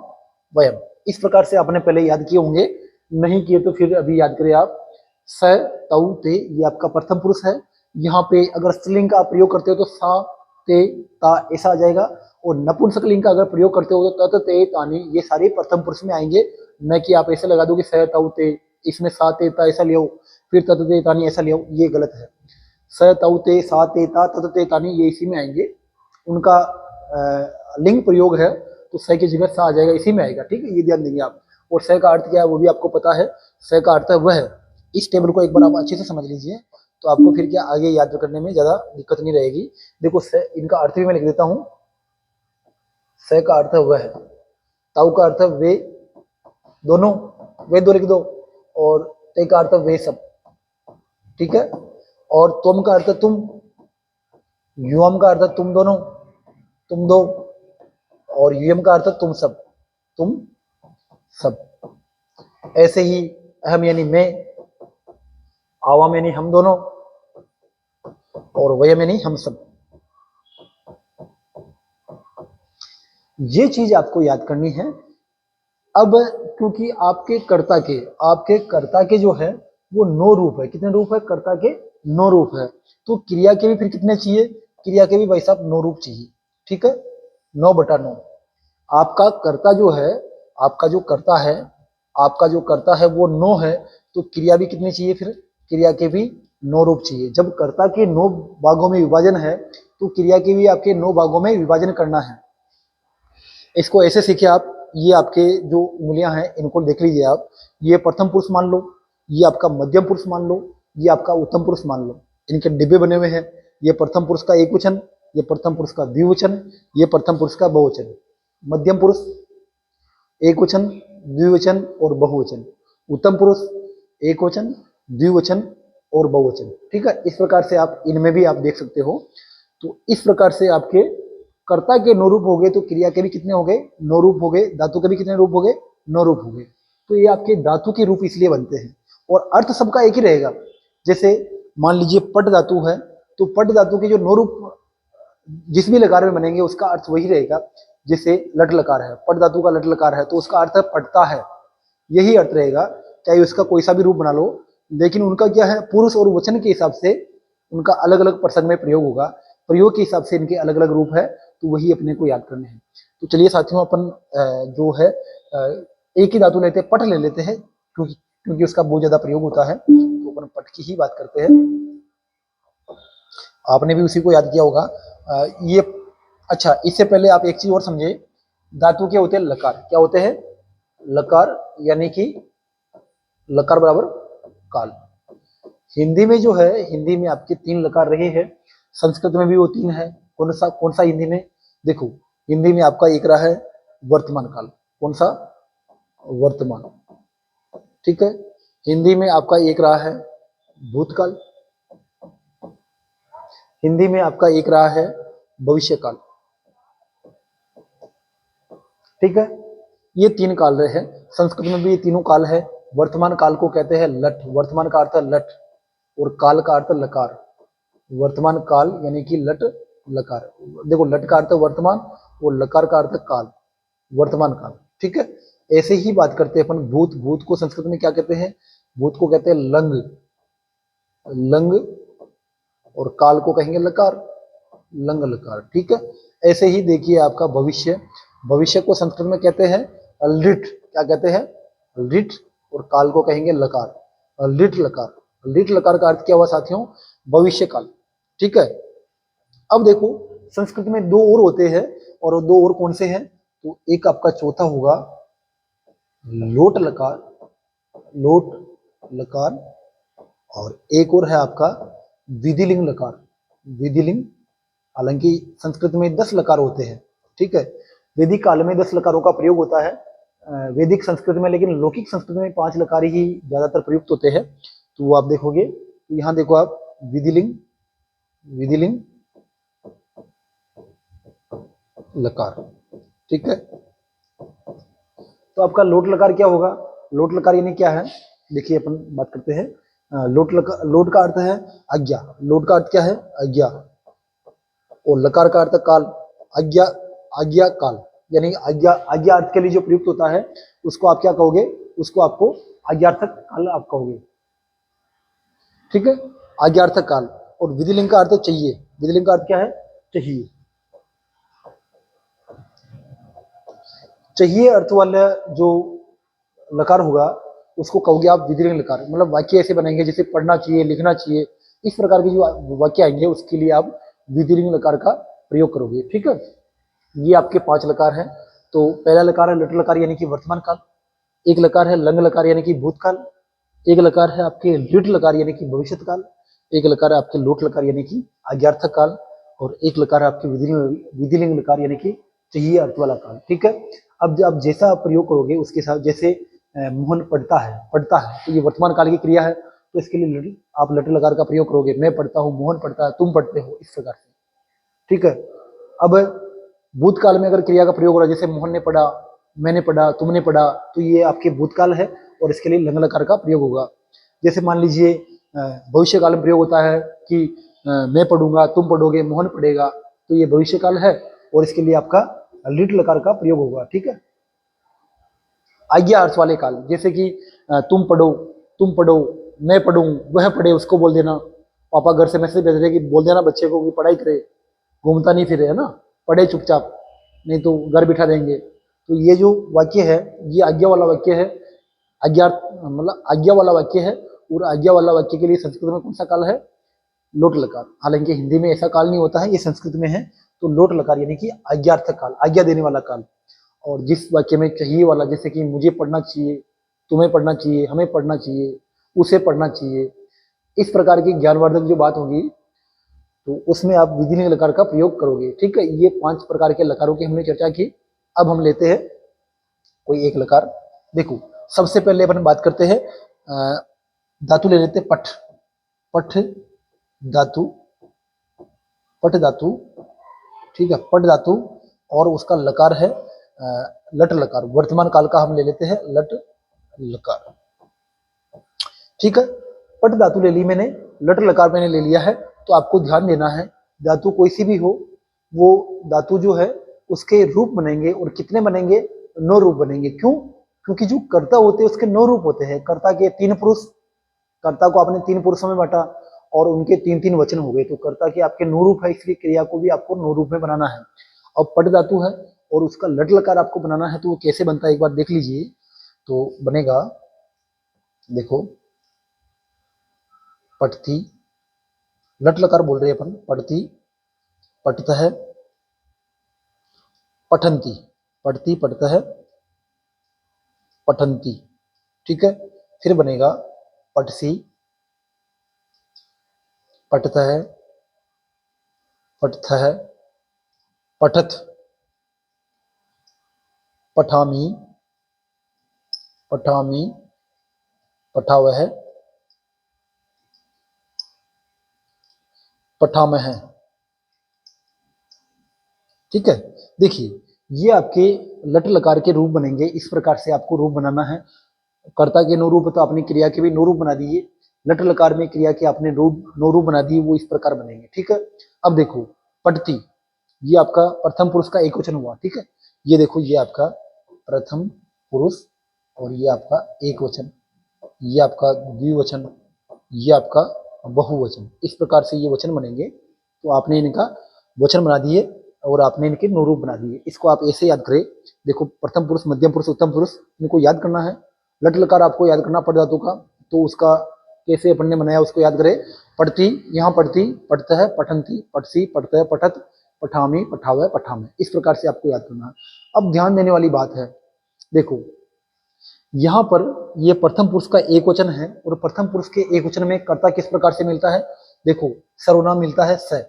वयम। इस प्रकार से आपने पहले याद किए होंगे, नहीं किए तो फिर अभी याद करें आप। स तऊ ते, ये आपका प्रथम पुरुष है। यहाँ पे अगर स्त्रीलिंग का प्रयोग करते हो तो सा ते ता ऐसा आ जाएगा। और नपुंसकलिंग का अगर प्रयोग करते हो तो तत ते तानी, ये सारे प्रथम पुरुष में आएंगे। न कि आप ऐसे लगा दो कि स तऊ ते, इसमें सा ते ता ऐसा लियो, फिर तत ते तानी ऐसा लियो, ये गलत है। स तऊ ते, सा ते ता, तत ते तानी, ये इसी में आएंगे। उनका लिंग प्रयोग है तो स की जगह सा आ जाएगा, इसी में आएगा, ठीक है, ये ध्यान देंगे आप। और स का अर्थ क्या है वो भी आपको पता है, स का अर्थ है वह। इस टेबल को एक बार आप अच्छे से समझ लीजिए तो आपको फिर क्या आगे याद करने में ज्यादा दिक्कत नहीं रहेगी। देखो स, इनका अर्थ भी मैं लिख देता हूं। स का अर्थ है वह, ताऊ का अर्थ है वे दोनों, वे दो लिख दो। और ते का अर्थ है वे सब, ठीक है। और तुम का अर्थ है तुम, युवम का अर्थ है तुम दोनों, तुम दो। और यूएम का अर्थ है तुम सब, तुम सब। ऐसे ही अहम यानी मैं, आवाम यानी हम दोनों और वयम यानी हम सब। ये चीज आपको याद करनी है। अब क्योंकि आपके कर्ता के जो है वो 9 रूप है। कितने रूप है कर्ता के, 9 रूप है। तो क्रिया के भी फिर कितने चाहिए, क्रिया के भी भाई साहब 9 रूप चाहिए, ठीक है, 9/9। आपका कर्ता जो है, आपका जो कर्ता है वो 9 है तो क्रिया भी कितनी चाहिए, फिर क्रिया के भी 9 रूप चाहिए। जब कर्ता के 9 भागों में विभाजन है तो क्रिया के भी आपके 9 भागों में विभाजन करना है। इसको ऐसे सीखे आप, ये आपके जो उंगलियां हैं इनको देख लीजिए आप। ये प्रथम पुरुष मान लो, ये आपका मध्यम पुरुष मान लो, ये आपका उत्तम पुरुष मान लो। इनके डिब्बे बने हुए हैं। ये प्रथम पुरुष का एक वचन, ये प्रथम पुरुष का द्विवचन, ये प्रथम पुरुष का बहुवचन। मध्यम पुरुष एक वचन, द्विवचन और बहुवचन। उत्तम पुरुष एक वचन, द्विवचन और बहुवचन, ठीक है। इस प्रकार से आप इनमें भी आप देख सकते हो। तो इस प्रकार से आपके कर्ता के 9 रूप हो गए तो क्रिया के भी कितने हो गए, 9 रूप हो गए। धातु के भी कितने रूप हो गए, 9 रूप हो गए। तो ये आपके धातु के रूप इसलिए बनते हैं और अर्थ सबका एक ही रहेगा। जैसे मान लीजिए पट धातु है तो पट धातु के जो 9 रूप जिस भी लकार में बनेंगे उसका अर्थ वही रहेगा। जैसे लट लकार है, पट धातु का लट लकार है तो उसका अर्थ है पटता है, यही अर्थ रहेगा। चाहे उसका कोई सा भी रूप बना लो, लेकिन उनका क्या है, पुरुष और वचन के हिसाब से उनका अलग अलग प्रसंग में प्रयोग होगा, प्रयोग के हिसाब से इनके अलग अलग रूप है, तो वही अपने को याद करने हैं। तो चलिए साथियों, अपन जो है एक ही धातु लेते हैं, पट ले लेते हैं, क्योंकि उसका बहुत ज्यादा प्रयोग होता है, तो अपन पट की ही बात करते हैं। आपने भी उसी को याद किया होगा। ये अच्छा, इससे पहले आप एक चीज और समझे, धातु क्या होते हैं? लकार। क्या होते हैं? लकार, यानी कि लकार बराबर काल। हिंदी में जो है, हिंदी में आपके 3 लकार रहे हैं, संस्कृत में भी वो 3 है। कौन सा हिंदी में? देखो, हिंदी में आपका एक रहा है वर्तमान काल। कौन सा? वर्तमान। ठीक है। हिंदी में आपका एक रहा है भूतकाल। हिंदी में आपका एक रहा है भविष्य काल। ठीक है, ये 3 काल रहे हैं। संस्कृत में भी ये तीनों काल है। वर्तमान काल को कहते हैं लट। वर्तमान का अर्थ है लट, और काल का अर्थ लकार। वर्तमान काल यानी कि लट लकार। देखो, लट का अर्थ वर्तमान और लकार का अर्थ काल, वर्तमान काल। ठीक है। ऐसे ही बात करते हैं अपन भूत। भूत को संस्कृत में क्या कहते हैं? भूत को कहते हैं लंग। लंग, और काल को कहेंगे लकार, लंग लकार। ठीक है। ऐसे ही देखिए आपका भविष्य। भविष्य को संस्कृत में कहते हैं लिट। क्या कहते हैं? लिट, और काल को कहेंगे लकार, लिट लकार। लिट लकार का अर्थ क्या हुआ साथियों? भविष्य काल। ठीक है। अब देखो, संस्कृत में 2 और होते हैं, और 2 और कौन से हैं? तो एक आपका चौथा होगा लोट लकार, लोट लकार, और एक और है आपका विधिलिंग लकार, विधिलिंग। हालांकि संस्कृत में 10 लकार होते हैं। ठीक है। वैदिक काल में 10 लकारों का प्रयोग होता है वैदिक संस्कृत में, लेकिन लौकिक संस्कृत में 5 लकार ही ज्यादातर प्रयुक्त होते हैं। तो वो आप देखोगे, तो यहाँ देखो आप विधिलिंग, विधिलिंग लकार। ठीक है। तो आपका लोट लकार क्या होगा? लोट लकार यानी क्या है? देखिए, अपन बात करते हैं। लोट का अर्थ है आज्ञा। लोट का अर्थ क्या है? आज्ञा। और लकार का अर्थ काल। आज्ञा, आज्ञा काल, यानी आज्ञा, आज्ञा अर्थ के लिए जो प्रयुक्त होता है उसको आप क्या कहोगे? उसको आपको आज्ञार्थक काल आप कहोगे। ठीक है, आज्ञार्थक काल। और विधिलिंग का अर्थ चाहिए। विधिलिंग का अर्थ क्या है? चाहिए। चाहिए अर्थ वाला जो लकार होगा उसको कहोगे आप विधिलिंग लकार। मतलब वाक्य ऐसे बनेंगे जैसे पढ़ना चाहिए, लिखना चाहिए, इस प्रकार के जो वाक्य आएंगे उसके लिए आप विधिलिंग लकार का प्रयोग करोगे। ठीक है। ये आपके 5 लकार हैं। तो पहला लकार है लट लकार यानी कि वर्तमान काल, एक लकार है लंग लकार यानी कि भूतकाल, एक लकार है आपके लिट लकार यानी कि भविष्यत काल, एक लकार है आपके लोट लकार यानी कि आज्ञार्थक काल, और एक लकार है आपके विधिलिंग लकार यानी कि चाहिए अर्थ वाला काल। ठीक है। अब जब जैसा आप प्रयोग करोगे उसके साथ, जैसे मोहन पढ़ता है, पढ़ता है, तो ये वर्तमान काल की क्रिया है, तो इसके लिए आप लट लकार का प्रयोग करोगे। मैं पढ़ता हूँ, मोहन पढ़ता है, तुम पढ़ते हो, इस प्रकार से। ठीक है। अब भूतकाल में अगर क्रिया का प्रयोग हो रहा है, जैसे मोहन ने पढ़ा, मैंने पढ़ा, तुमने पढ़ा, तो ये आपके भूतकाल है, और इसके लिए लंग लकार का प्रयोग होगा। जैसे मान लीजिए भविष्य काल में प्रयोग होता है कि मैं पढ़ूंगा, तुम पढ़ोगे, मोहन पढ़ेगा, तो ये भविष्य काल है, और इसके लिए आपका लिट लकार का प्रयोग होगा। ठीक है। आज्ञा अर्थ वाले काल, जैसे कि तुम पढ़ो, तुम पढ़ो, मैं पढ़ूं, वह पढ़े, उसको बोल देना। पापा घर से मैसेज भेज रहे कि बोल देना बच्चे को कि पढ़ाई करे, घूमता नहीं फिरे, है ना, पढ़े चुपचाप, नहीं तो घर बिठा देंगे। तो ये जो वाक्य है ये आज्ञा वाला वाक्य है। आज्ञा मतलब आज्ञा वाला वाक्य है, और आज्ञा वाला वाक्य के लिए संस्कृत में कौन सा काल है? लोट लकार। हालांकि हिंदी में ऐसा काल नहीं होता है, ये संस्कृत में है। तो लोट लकार यानी कि आज्ञार्थक काल, आज्ञा देने वाला काल। और जिस वाक्य में चाहिए वाला, जैसे कि मुझे पढ़ना चाहिए, तुम्हें पढ़ना चाहिए, हमें पढ़ना चाहिए, उसे पढ़ना चाहिए, इस प्रकार की ज्ञानवर्धक जो बात होगी, तो उसमें आप विधिलिंग लकार का प्रयोग करोगे। ठीक है। ये 5 प्रकार के लकारों की हमने चर्चा की। अब हम लेते हैं कोई एक लकार। देखो, सबसे पहले अपन बात करते हैं धातु ले लेते हैं पठ। पठ धातु, पठ धातु। ठीक है, पठ धातु, और उसका लकार है लट लकार। वर्तमान काल का हम ले लेते हैं लट लकार। ठीक है। पट धातु ले ली मैंने, लट लकार मैंने ले लिया है। तो आपको ध्यान देना है, धातु कोई सी भी हो, वो धातु जो है उसके रूप बनेंगे, और कितने बनेंगे? 9 रूप बनेंगे। क्यों? क्योंकि जो कर्ता होते हैं उसके 9 रूप होते हैं। कर्ता के 3 पुरुष, कर्ता को आपने 3 पुरुषों में बांटा, और उनके तीन तीन वचन हो गए, तो कर्ता के आपके नौ रूप है, इसलिए क्रिया को भी आपको नौ रूप में बनाना है। अब पट धातु है और उसका लट लकार आपको बनाना है, तो वो कैसे बनता है एक बार देख लीजिए। तो बनेगा, देखो, पटती, लट लकार बोल रहे हैं अपन, पटती, पटत है, पठंती, पढ़ती पढ़ता है, पठंती, ठीक है। फिर बनेगा पटसी, पटता है, पटथ है, पठत, पठामी, पठामी, पठावह, पठामह, ठीक है। देखिए ये आपके लट लकार के रूप बनेंगे, इस प्रकार से आपको रूप बनाना है। कर्ता के नौ रूप तो आपने क्रिया के भी नौ रूप बना दिए, लट लकार में क्रिया के आपने रूप नौ रूप बना दिए, वो इस प्रकार बनेंगे, ठीक है। अब देखो पठती, ये आपका प्रथम पुरुष का एक वचन हुआ, ठीक है। ये देखो ये आपका प्रथम पुरुष और ये आपका एक वचन, ये आपका द्विवचन, ये आपका बहुवचन, इस प्रकार से ये वचन बनेंगे। तो आपने इनका वचन बना दिए और आपने इनके नौ रूप बना दिए। इसको आप ऐसे याद करें, देखो प्रथम पुरुष, मध्यम पुरुष, उत्तम पुरुष, इनको याद करना है। लट लकार आपको याद करना पड़ धातु का, तो उसका कैसे अपन ने बनाया उसको याद करें। पढ़ती, यहाँ पढ़ती, पढ़ता है, पठंती, पटसी, पढ़ता है, पठत, पठामी, पठावे, पठामे, इस प्रकार से आपको याद करना है। अब ध्यान देने वाली बात है, देखो यहाँ पर ये प्रथम पुरुष का एक वचन है और प्रथम पुरुष के एक वचन में कर्ता किस प्रकार से मिलता है। देखो सर्वनाम मिलता है स,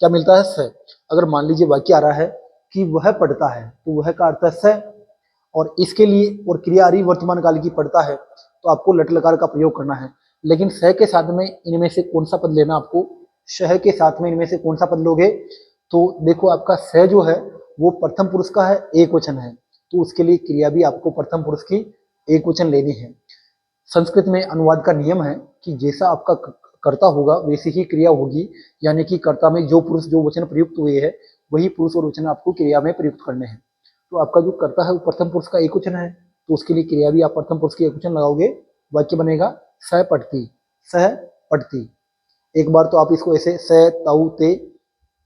क्या मिलता है स। अगर मान लीजिए वाक्य आ रहा है कि वह पढ़ता है, तो वह का अर्थ है स, और इसके लिए और क्रिया आ रही वर्तमान काल की पढ़ता है, तो आपको लट लकार का प्रयोग करना है। लेकिन स के साथ में इनमें से कौन सा पद लेना, आपको शह के साथ में इनमें से कौन सा पद लोगे। तो देखो आपका स जो है वो प्रथम पुरुष का है, एक वचन है, तो उसके लिए क्रिया भी आपको प्रथम पुरुष की एक वचन लेनी है। संस्कृत में अनुवाद का नियम है कि जैसा आपका कर्ता होगा वैसी ही क्रिया होगी, यानी कि कर्ता में जो पुरुष जो वचन प्रयुक्त हुए हैं वही पुरुष और वचन आपको क्रिया में प्रयुक्त करने हैं। तो आपका जो कर्ता है वो प्रथम पुरुष का एक वचन है, तो उसके लिए क्रिया भी आप प्रथम पुरुष की एक वचन लगाओगे, वाक्य बनेगा सह पढ़ती, सह पढ़ती। एक बार तो आप इसको ऐसे स तौ ते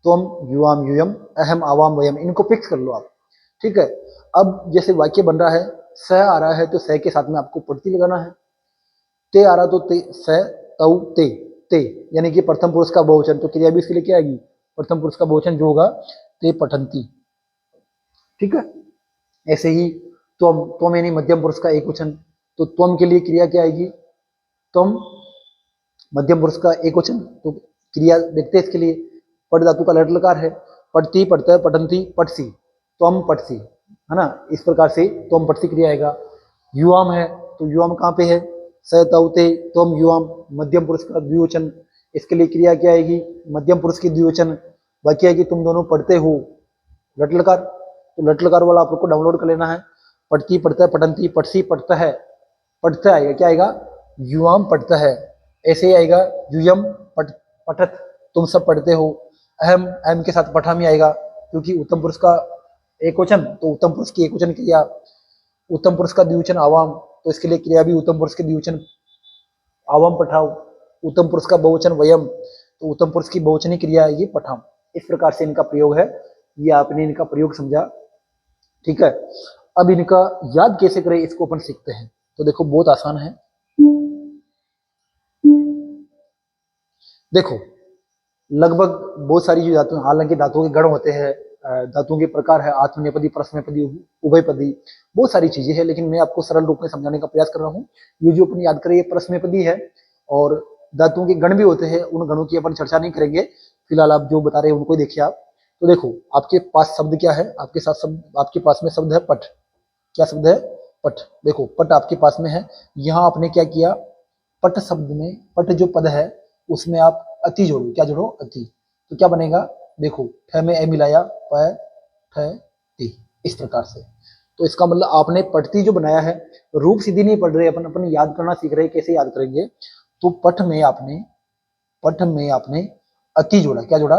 त्वम युवाम यूयम अहम आवाम वयम, इनको फिक्स कर लो आप, ठीक है। अब जैसे वाक्य बन रहा है, स आ रहा है तो स के साथ में आपको पढ़ती लगाना है, ते आ रहा तो ते, स तौ ते, ते यानी कि प्रथम पुरुष का बहुवचन, तो क्रिया भी इसके लिए क्या आएगी, प्रथम पुरुष का बहुवचन जो होगा ते पठंती, ठीक है। ऐसे ही त्वम, त्वम यानी मध्यम पुरुष का एक वचन, तो त्वम के लिए क्रिया क्या आएगी, त्वम मध्यम पुरुष का एक वचन, तो क्रिया देखते हैं इसके लिए। पट धातु का लट लकार है, पढ़ती, पढ़ता है, पठंती, पटसी, त्वम पटसी, है ना, इस प्रकार से त्वम पटसी क्रिया आएगा। युवाम है तो युवाम कहाँ पे है, स तौते त्वम युवाम, मध्यम पुरुष का द्विवचन, इसके लिए क्रिया क्या आएगी, मध्यम पुरुष की द्विवचन, वाक्य है कि तुम दोनों पढ़ते हो, लट लकार, तो लट लकार वाला आपको डाउनलोड कर लेना है। पढ़ती, पढ़ता है, पठंती, पटसी, पढ़ता है, पढ़ता आएगा, क्या आएगा, युवाम पढ़ता है। ऐसे ही आएगा युयम पठत, तुम सब पढ़ते हो। अहम, अहम के साथ पठामी आएगा, क्योंकि उत्तम पुरुष का एक वचन, तो उत्तम पुरुष की एक वचन क्रिया। उत्तम पुरुष का द्विवचन आवाम, तो इसके लिए क्रिया भी उत्तम पुरुष के द्विवचन आवाम पठाओ। उत्तम पुरुष का बहुवचन वयम, तो उत्तम पुरुष की बहुवचनी क्रिया है ये पठाम। इस प्रकार से इनका प्रयोग है, ये आपने इनका प्रयोग समझा, ठीक है। अब इनका याद कैसे करें इसको अपन सीखते हैं। तो देखो बहुत आसान है, देखो लगभग बहुत सारी जो धातु, हालांकि धातुओं के गण होते हैं, धातुओं के प्रकार है, आत्मनेपदी, परस्मैपदी, उभयपदी, बहुत सारी चीजें हैं, लेकिन मैं आपको सरल रूप में समझाने का प्रयास कर रहा हूँ। ये जो अपन याद करें ये परस्मैपदी है, और धातुओं के गण भी होते हैं, उन गणों की अपन चर्चा नहीं करेंगे फिलहाल, आप जो बता रहे हैं उनको देखिए आप। तो देखो आपके पास शब्द क्या है, आपके साथ शब्द, आपके पास में शब्द है पट, क्या शब्द है, पट। देखो पट आपके पास में है, यहाँ आपने क्या किया, पट शब्द में पट जो पद है उसमें आप अति जोड़ो, क्या जोड़ो, अति, तो क्या बनेगा, देखो ठ में ए मिलाया, प ठ ती, इस प्रकार से। तो इसका मतलब आपने पठती जो बनाया है, रूप सीधी नहीं पढ़ रहे अपन, अपन याद करना सीख रहे, कैसे याद करेंगे। तो पठ में आपने अति जोड़ा, क्या जोड़ा,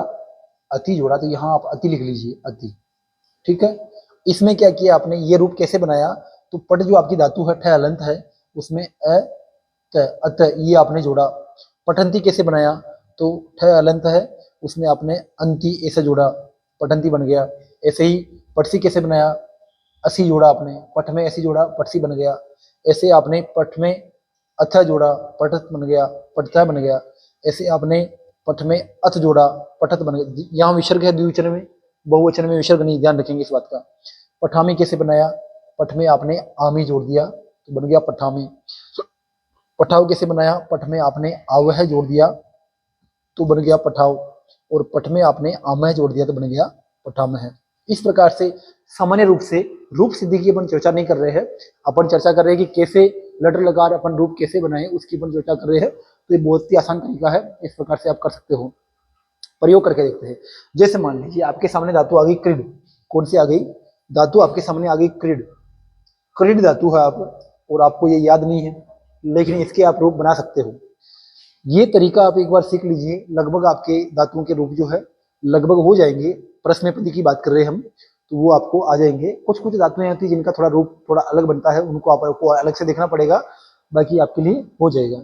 अति जोड़ा, तो यहाँ आप अति लिख लीजिए, अति, ठीक है। इसमें क्या किया आपने, ये रूप कैसे बनाया, तो पट जो आपकी धातु है ठ अलंत है, उसमें अ त अत ये आपने जोड़ा। पठंती कैसे बनाया, तो ठ अलंत है, उसमें आपने अंति ऐसे जोड़ा, पठंती बन गया। ऐसे ही पटसी कैसे बनाया, असी जोड़ा आपने, पठ में ऐसी जोड़ा, पटसी बन गया। ऐसे आपने पठ में अथ जोड़ा, पठत बन गया, पठता बन गया। ऐसे आपने पठ में अथ जोड़ा, पठत बन गया। यहाँ विसर्ग है द्विवचन में, बहुवचन में विसर्ग नहीं, ध्यान रखेंगे इस बात का। पठामी कैसे बनाया, पठ में आपने आमी जोड़ दिया तो बन गया पठामी। पठाव कैसे बनाया, पठ में आपने आवह जोड़ दिया तो बन गया पठाव, और पठ में आपने आमह जोड़ दिया तो बन गया पठामह। इस प्रकार से सामान्य रूप से रूप सिद्धि की अपन चर्चा नहीं कर रहे हैं, अपन चर्चा कर रहे हैं कि कैसे लटर लकार अपन रूप कैसे बनाए, उसकी अपन चर्चा कर रहे हैं। तो ये बहुत ही आसान तरीका है, इस प्रकार से आप कर सकते हो। प्रयोग करके देखते हैं। जैसे मान लीजिए आपके सामने धातु आ गई क्रीड। कौन सी आ गई धातु, आपके सामने आ गई क्रीड। क्रीड धातु है आप, और आपको ये याद नहीं है, लेकिन इसके आप रूप बना सकते हो। ये तरीका आप एक बार सीख लीजिए, लगभग आपके धातुओं के रूप जो है लगभग हो जाएंगे। प्रश्न पद्धति की बात कर रहे हैं हम, तो वो आपको आ जाएंगे। कुछ कुछ धातुएं होती है जिनका थोड़ा रूप थोड़ा अलग बनता है, उनको आपको अलग से देखना पड़ेगा, बाकी आपके लिए हो जाएगा।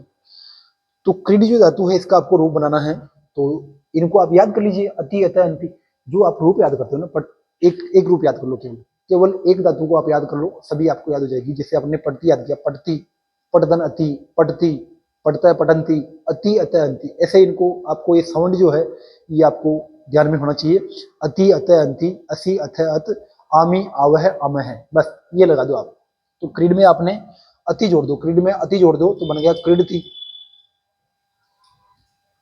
तो क्रीड जो धातु है इसका आपको रूप बनाना है, तो इनको आप याद कर लीजिए, अति अतः अंति। जो आप रूप याद करते हो ना, बट एक रूप याद कर लो, केवल केवल एक धातु को आप याद कर लो, सभी आपको याद हो जाएगी। जैसे आपने पढ़ती याद किया, पढ़ती, पटदन अति, पढ़ती, पढ़ता है पटंती, अति अतः अंति। ऐसे इनको आपको ये साउंड जो है ये आपको ध्यान में होना चाहिए। अति अतः अंति, असी अतः अत, आमी आवह अमह, बस ये लगा दो आप। तो क्रीड में आपने अति जोड़ दो, क्रीड में अति जोड़ दो तो बन गया क्रीडति,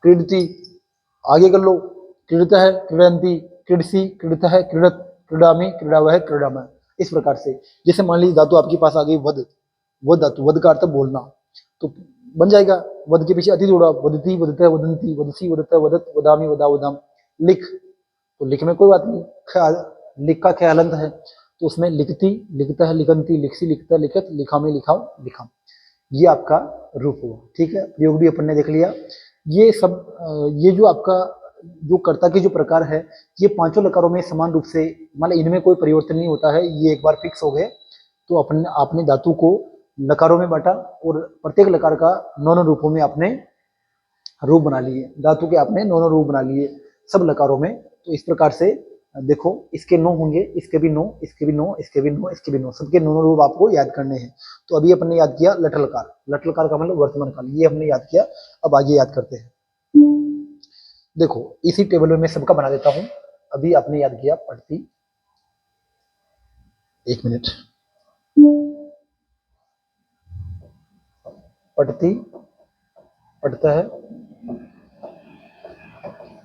क्रीडति। आगे कर लो, क्रीड़ित है, क्रीडंती, क्रीडसी, क्रीड़ित है, क्रीड़त, क्रीडामी, क्रीडावह, क्रीडामय। इस प्रकार से जैसे मान लीजिए धातु आपके पास आ गई वध, वध धातु, वध का अर्थ बोलना, तो बन जाएगा वध के पीछे अति जोड़ा, वदती, वदत, वदंती, वदसी, वदत, वदत, वदामी, वदा, वदाम। लिख, तो लिख में कोई बात नहीं, लिख का ख्यालंत है, तो उसमें लिखती, लिखता है, लिखंती, लिखसी, लिखता, लिखत, लिखा में, लिखाओ, लिखा। ये आपका रूप हुआ। ठीक है, प्रयोग भी अपन ने देख लिया। ये सब ये जो आपका जो कर्ता के जो प्रकार है, ये पांचों लकारों में समान रूप से, मतलब इनमें कोई परिवर्तन नहीं होता है, ये एक बार फिक्स हो गए। तो अपन आपने धातु को लकारों में बांटा, और प्रत्येक लकार का नौ नौ रूपों में आपने रूप बना लिए, धातु के आपने नौ नौ रूप बना लिए सब लकारों में। तो इस प्रकार से देखो, इसके 9 होंगे, इसके भी 9, इसके भी 9, इसके भी 9, इसके भी 9, सबके 9 रूप आपको याद करने हैं। तो अभी अपन ने याद किया लट लकार, लट लकार का मतलब वर्तमान काल, ये हमने याद किया। अब आगे याद करते हैं। देखो इसी टेबल में मैं सबका बना देता हूं। अभी आपने याद किया पढ़ती, एक मिनट, पढ़ती, पढ़ता है,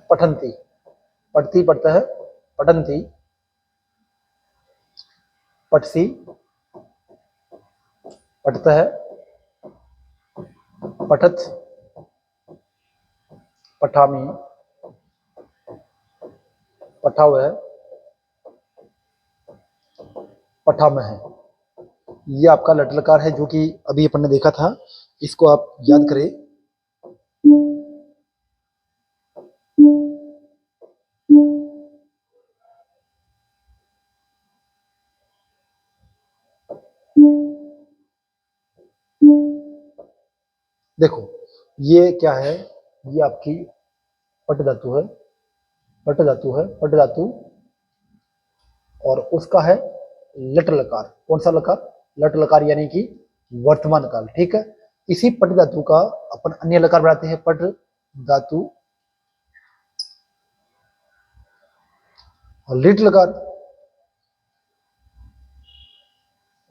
पठंती, पढ़ती पढ़ता है, पठंती, पटसी, पढ़ता है, पठत, पठामी, पठावह, पठामह। ये आपका लट लकार है जो कि अभी अपन ने देखा था, इसको आप याद करें। देखो ये क्या है, ये आपकी पट धातु है, पट धातु है, पट धातु, और उसका है लट लकार। कौन सा लकार, लट लकार, यानी कि वर्तमान काल। ठीक है, इसी पट धातु का अपन अन्य लकार बनाते हैं, पट धातु, लिट लकार,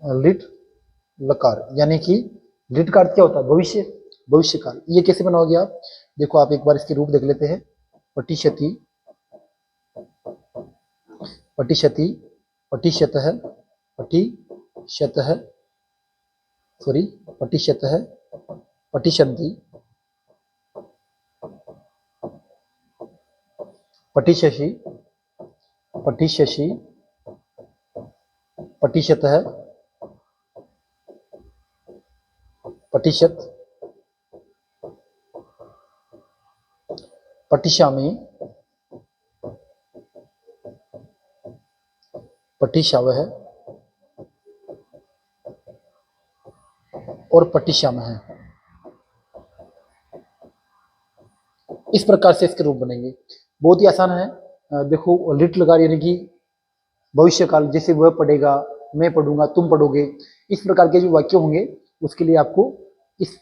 लिट लकार, यानी कि लिट का अर्थ क्या होता है, भविष्य, भविष्य काल। ये कैसे बनाओगे आप, देखो आप एक बार इसके रूप देख लेते हैं। पटिशति, पटिशति, पटिशत है, पटिशत है, सॉरी, पटिशत है, पटिशन्ति, पटिशसि, पटिशसि, पटिशत है, पटिशत, पटिशामी, पटिशावह, और पटिशामह। इस प्रकार से इसके रूप बनेंगे। बहुत ही आसान है। देखो लिट लकार यानी कि भविष्य काल, जैसे वह पढ़ेगा, मैं पढ़ूंगा, तुम पढ़ोगे, इस प्रकार के जो वाक्य होंगे उसके लिए आपको इस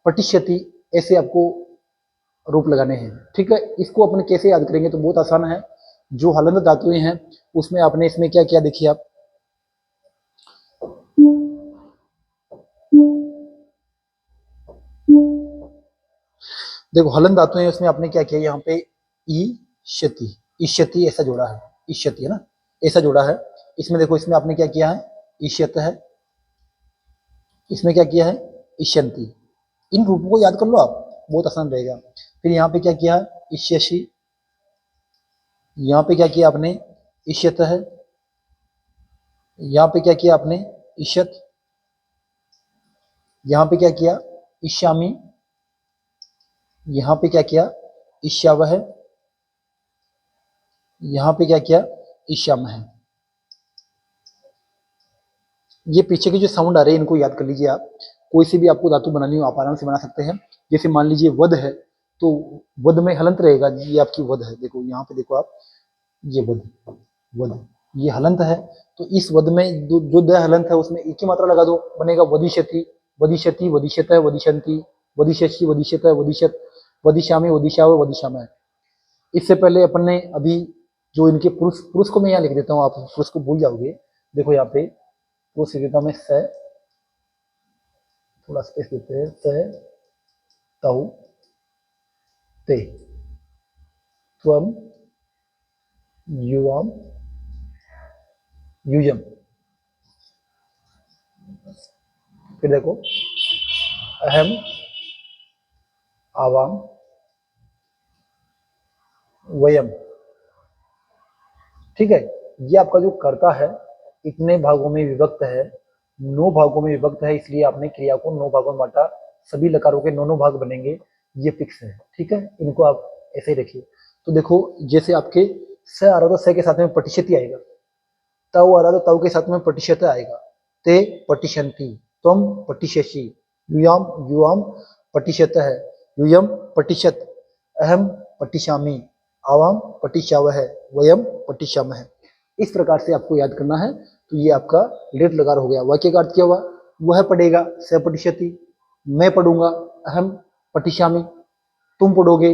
पटिष्यति ऐसे आपको रूप लगाने हैं। ठीक है, इसको अपन कैसे याद करेंगे तो बहुत आसान है। जो हलंत धातुएं हैं उसमें आपने इसमें क्या किया देखिए आप, देखो हलन धातुएं उसमें आपने क्या किया, यहाँ पे ईष्यति, ईष्यति ऐसा जोड़ा है, ईष्यति है ना, ऐसा जोड़ा है। इसमें देखो इसमें आपने क्या किया है, ईष्यत है, इसमें क्या किया है, ईष्यंति। इन रूपों को याद कर लो आप, बहुत आसान रहेगा। फिर यहाँ पे क्या किया है, ईष्यसि, यहाँ पे क्या किया आपने, ईष्यत है, यहाँ पे क्या किया आपने, ईष्यत, यहाँ पे क्या किया, ईशामी, यहाँ पे क्या किया, ईशावह, यहाँ पे क्या किया, ईशामह। ये पीछे के जो साउंड आ रहे हैं इनको याद कर लीजिए आप। कोई सी भी आपको धातु बनानी हो आप आराम से बना सकते हैं। जैसे मान लीजिए वध है तो वध में हलंत रहेगा, ये आपकी वध है, देखो यहाँ पे देखो आप, ये वध, वध ये हलंत है, तो इस वध में जो द हलंत है उसमें एक ही मात्रा लगा दो, बनेगा वदिष्यति, वदिष्यति, वदिष्यत, वदिशंति, वदिष्यसि, वदिष्यत, वदिष्यत, वदिष्यामि, वदिष्याव, वदिष्यामः। इससे पहले अपन ने अभी जो इनके पुरुष, पुरुष को मैं यहाँ लिख देता हूँ, आप पुरुष को भूल जाओगे। देखो यहाँ पे पुरुष लिख देता हूँ मैं, स, थोड़ा स्पेस देते हैं, स तौ ते त्वम युवाम युयम। फिर देखो अहम आवाम वयम। ठीक है, ये आपका जो कर्ता है इतने भागों में विभक्त है, 9 भागों में विभक्त है, इसलिए आपने क्रिया को 9 भागों में बांटा, सभी लकारों के 9 भाग बनेंगे, ये फिक्स है। ठीक है, इनको आप ऐसे ही रखिए। तो देखो जैसे आपके स आ रहा तो स के साथ में प्रतिशत आएगा, तव आ रहा तो तव के साथ में प्रतिशत आएगा, ते पटिशंति, त्वम पटिशसि, युयाम युवाम पटिशत है, यूयम पटिशत, अहम पटिशामी, आवाम पटिशावह, वयम पटिशामः। इस प्रकार से आपको याद करना है। तो ये आपका लेट लकार हो गया। वाक्य का अर्थ क्या हुआ, वह पढ़ेगा, स पटिशति, मैं पढ़ूंगा, अहम पटिशामी, तुम पढ़ोगे,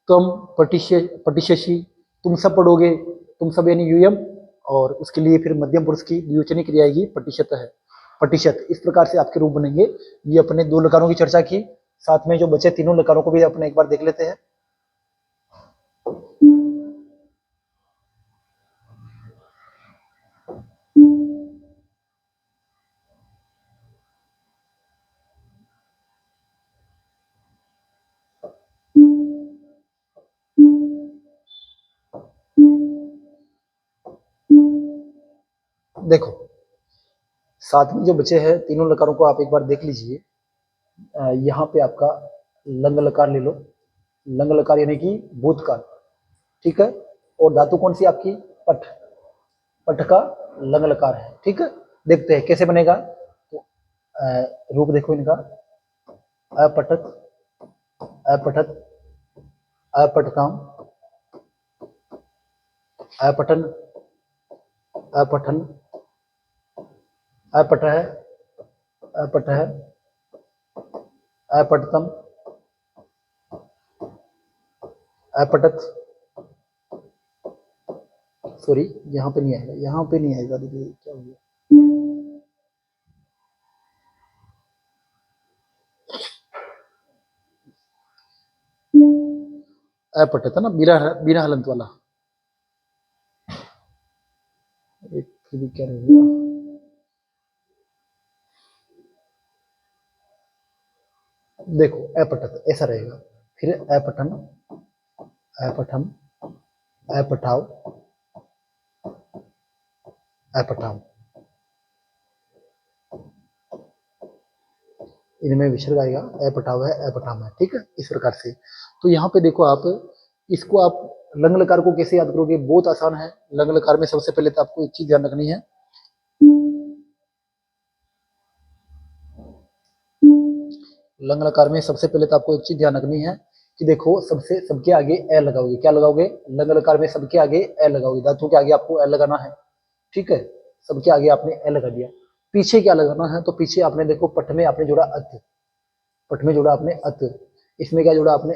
तुम पटिशसि, तुम सब पढ़ोगे, तुम सब यानी यूयम, और उसके लिए फिर मध्यम पुरुष की द्विवचनी क्रिया आएगी, प्रतिशत है, प्रतिशत। इस प्रकार से आपके रूप बनेंगे। ये अपने 2 लकारों की चर्चा की, साथ में जो बचे तीनों लकारों को भी अपने एक बार देख लेते हैं। देखो साथ में जो बचे हैं तीनों लकारों को आप एक बार देख लीजिए। यहाँ पे आपका लंग लकार ले लो, लंग लकार यानी कि भूतकाल। ठीक है, और धातु कौन सी आपकी, पठ, पठ का लंग लकार है। ठीक है, देखते हैं कैसे बनेगा। तो रूप देखो इनका, अपठत, अपठत, अपठताम, अपठन, अपठन, अपठः, अपठः, अपठतम, अपठत, सॉरी यहाँ पे नहीं आएगा, यहाँ पे नहीं आएगा, देखिए क्या हो गया, अपठत ना, बिना बिना हलंत वाला। एक फिर भी क्या रहेगा, देखो अपठत ऐसा रहेगा, फिर अपठन, अपठम, अपठाव, अपठाव, इनमें विसर्ग आएगा, अपठाव है, अपठाम है। ठीक है, इस प्रकार से। तो यहाँ पे देखो आप, इसको आप लंग लकार को कैसे याद करोगे, बहुत आसान है। लंग लकार में सबसे पहले तो आपको एक चीज ध्यान रखनी है, लंग लकार में सबसे पहले तो आपको एक चीज ध्यान रखनी है कि देखो सबसे सबके आगे ए लगाओगे, क्या लगाओगे, लंग लकार में सबके आगे ए लगाओगे, धातु के आगे आपको ए लगाना है, ठीक है, सबके आगे आपने ए लगा दिया। पीछे क्या लगाना है, तो पीछे आपने देखो पट में आपने जोड़ा अत, पट में जोड़ा आपने अत, इसमें क्या जोड़ा आपने